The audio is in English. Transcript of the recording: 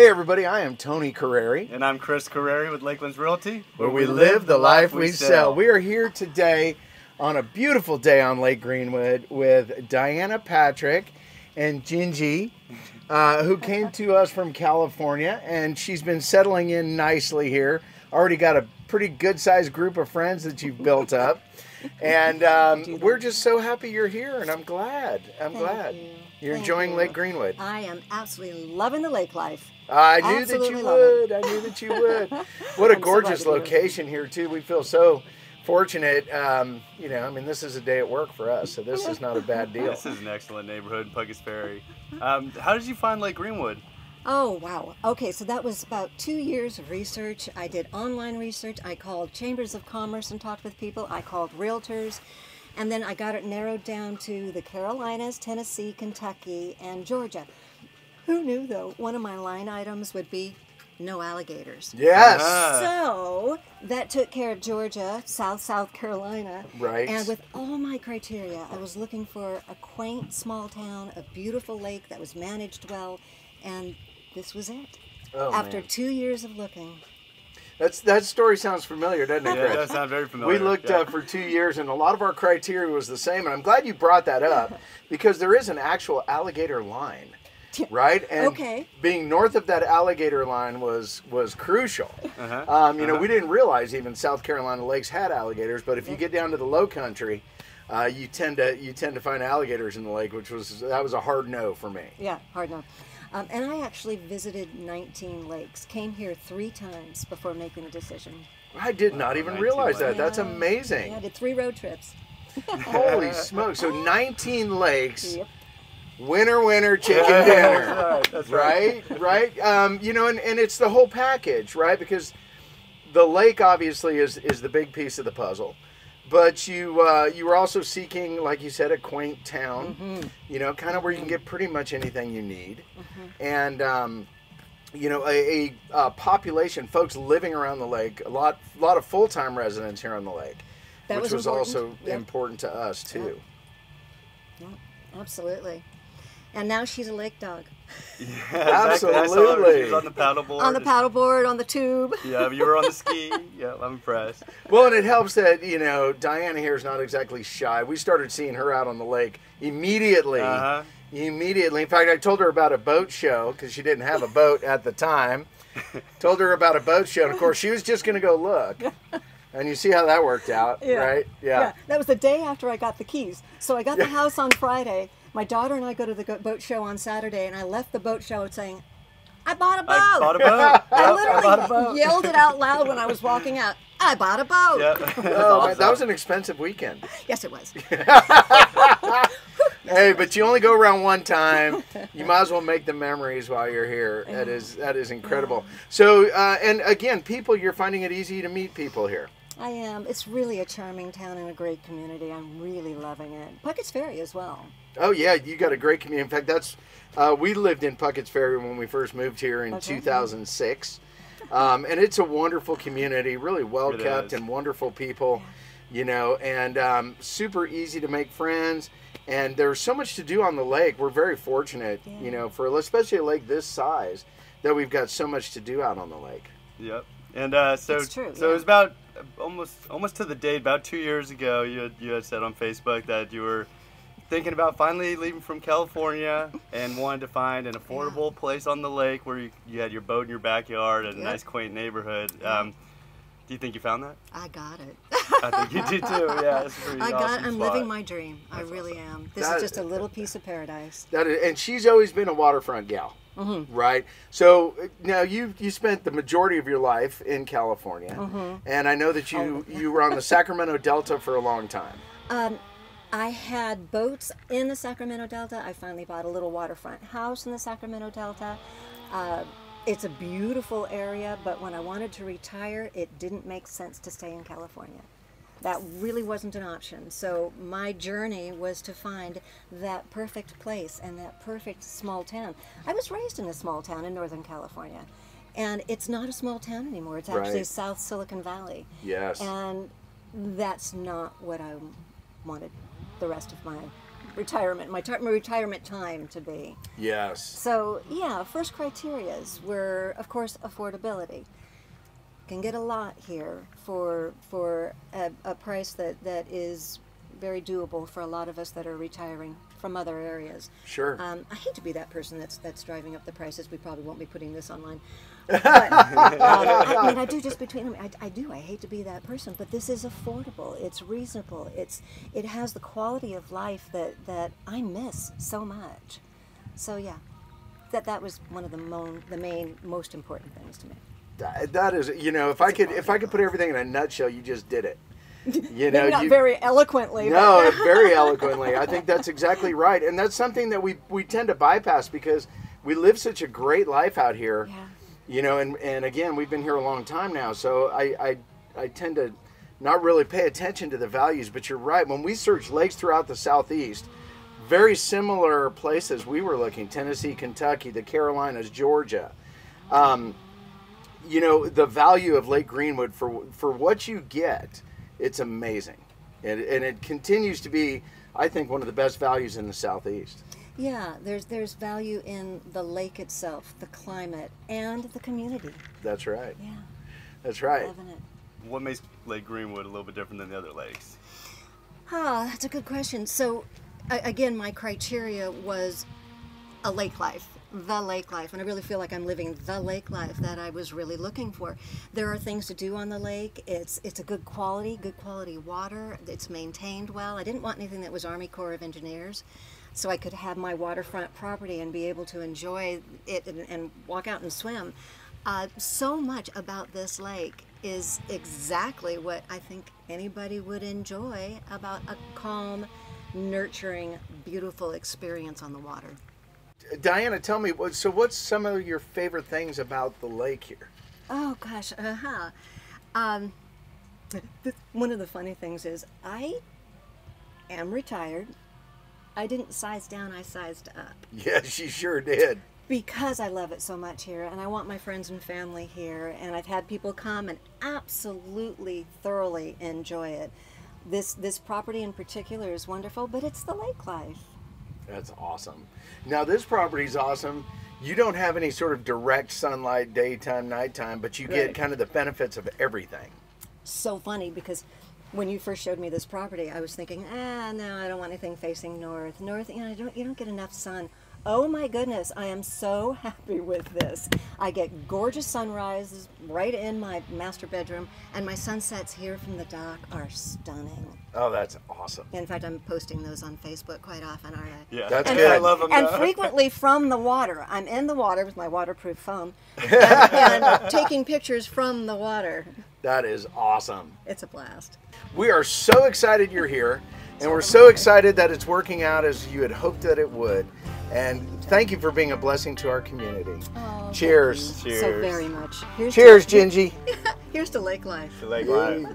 Hey everybody, I am Tony Carreri. And I'm Chris Carreri with Lakeland's Realty, where we live the life we sell. We are here today on a beautiful day on Lake Greenwood with Diana Patrick and Gingy, who came to us from California, and she's been settling in nicely here. Already got a pretty good-sized group of friends that you've built up. And we're just so happy you're here, and I'm glad. I'm glad. You're enjoying Lake Greenwood. I am absolutely loving the lake life. I knew that you would. I knew that you would. What a gorgeous location here, too. We feel so fortunate. You know, I mean, this is a day at work for us, so this is not a bad deal. This is an excellent neighborhood in Puckett's Ferry. How did you find Lake Greenwood? Oh, wow. Okay, so that was about 2 years of research. I did online research. I called chambers of commerce and talked with people. I called realtors. And then I got it narrowed down to the Carolinas, Tennessee, Kentucky, and Georgia. Who knew, though, one of my line items would be no alligators. Yes. So that took care of Georgia, South Carolina. Right. And with all my criteria, I was looking for a quaint small town, a beautiful lake that was managed well, and this was it. Oh, After man. 2 years of looking. That story sounds familiar, doesn't it, Yeah, Chris? it does sound very familiar. We looked for 2 years, and a lot of our criteria was the same, and I'm glad you brought that up, because there is an actual alligator line, right? And being north of that alligator line was crucial. You know, we didn't realize even South Carolina lakes had alligators, but if you get down to the low country, you tend to find alligators in the lake, that was a hard no for me. Yeah, hard no. And I actually visited 19 lakes, came here 3 times before making a decision. I did not even realize that. That's amazing. Yeah, I did 3 road trips. Holy smokes. So 19 lakes. Yep. Winner, chicken dinner. That's right. Right? You know, and it's the whole package, right? Because the lake obviously is the big piece of the puzzle. But you were also seeking, like you said, a quaint town, you know, kind of where you can get pretty much anything you need. And, you know, a population, folks living around the lake, a lot of full-time residents here on the lake, which was also important to us, too. Yeah, absolutely. And now she's a lake dog. Yeah, absolutely. She was on the paddleboard. On the paddleboard, on the tube. Yeah, you were on the ski. Yeah, I'm impressed. Well, and it helps that, you know, Diana here is not exactly shy. We started seeing her out on the lake immediately. Immediately. In fact, I told her about a boat show because she didn't have a boat at the time. Told her about a boat show, and of course, she was just going to go look. And you see how that worked out, right? Yeah. That was the day after I got the keys. So I got the house on Friday. My daughter and I go to the boat show on Saturday, and I left the boat show saying, I bought a boat. I bought a boat. I literally yelled it out loud when I was walking out. I bought a boat. Yep. Man, that was an expensive weekend. Yes, it was. Hey, but you only go around one time. You might as well make the memories while you're here. That is incredible. So, and again, you're finding it easy to meet people here. I am. It's really a charming town and a great community. I'm really loving it. Puckett's Ferry as well. Oh, yeah, you got a great community. In fact, we lived in Puckett's Ferry when we first moved here in 2006. And it's a wonderful community, really well kept and wonderful people, you know, and super easy to make friends. And there's so much to do on the lake. We're very fortunate, you know, for especially a lake this size, that we've got so much to do out on the lake. Yep. And so it was about almost to the date, about 2 years ago, you had said on Facebook that you were thinking about finally leaving from California and wanted to find an affordable place on the lake where you had your boat in your backyard and a nice quaint neighborhood. Do you think you found that? I got it. I think you did too. Yeah, it's a pretty awesome I'm spot. living my dream. I really am. This is just a little piece of paradise. And she's always been a waterfront gal, right? So now you spent the majority of your life in California, and I know that you were on the Sacramento Delta for a long time. I had boats in the Sacramento Delta. I finally bought a little waterfront house in the Sacramento Delta. It's a beautiful area, but when I wanted to retire, it didn't make sense to stay in California. That really wasn't an option. So my journey was to find that perfect place and that perfect small town. I was raised in a small town in Northern California, and it's not a small town anymore. It's actually South Silicon Valley. Yes. And that's not what I wanted the rest of my retirement, my retirement time to be. Yes. So yeah, first criterias were, of course, affordability. Can get a lot here for a price that is very doable for a lot of us that are retiring from other areas. Sure. I hate to be that person that's driving up the prices. We probably won't be putting this online. But, I mean, I do just between them. I do. I hate to be that person, but this is affordable. It's reasonable. It has the quality of life that I miss so much. So yeah, that was one of the main most important things to me. That is, you know, if I could put everything in a nutshell, you just did it. You know, not very eloquently. No, very eloquently. I think that's exactly right, and that's something that we tend to bypass because we live such a great life out here. Yeah. You know, and again, we've been here a long time now, so I tend to not really pay attention to the values. But you're right. When we search lakes throughout the Southeast, very similar places we were looking: Tennessee, Kentucky, the Carolinas, Georgia. You know, the value of Lake Greenwood for what you get, it's amazing. And it continues to be, I think, one of the best values in the Southeast. Yeah, there's value in the lake itself, the climate, and the community. That's right. Yeah. That's right. Loving it. What makes Lake Greenwood a little bit different than the other lakes? That's a good question. So, again, my criteria was a lake life. The lake life, and I really feel like I'm living the lake life that I was really looking for. There are things to do on the lake. It's a good quality water. It's maintained well. I didn't want anything that was Army Corps of Engineers, so I could have my waterfront property and be able to enjoy it and walk out and swim. So much about this lake is exactly what I think anybody would enjoy about a calm, nurturing, beautiful experience on the water. Diana, tell me, so what's some of your favorite things about the lake here? Oh gosh, one of the funny things is I am retired. I didn't size down, I sized up. Yes, you sure did. Because I love it so much here, and I want my friends and family here, and I've had people come and absolutely, thoroughly enjoy it. This property in particular is wonderful, but it's the lake life. That's awesome. Now this property's awesome. You don't have any sort of direct sunlight, daytime, nighttime, but you get kind of the benefits of everything. So funny because when you first showed me this property, I was thinking, no, I don't want anything facing north. North, you know, you don't get enough sun. Oh my goodness, I am so happy with this. I get gorgeous sunrises right in my master bedroom, and my sunsets here from the dock are stunning. Oh, that's awesome. In fact, I'm posting those on Facebook quite often, aren't I? Yeah, that's good. I love them. And frequently from the water. I'm in the water with my waterproof phone and taking pictures from the water. That is awesome. It's a blast. We are so excited you're here, and we're so excited that it's working out as you had hoped that it would. And thank you for being a blessing to our community. Oh, Cheers. Cheers. So very much. Cheers, Gingy. Here's to lake life. To Lake Life.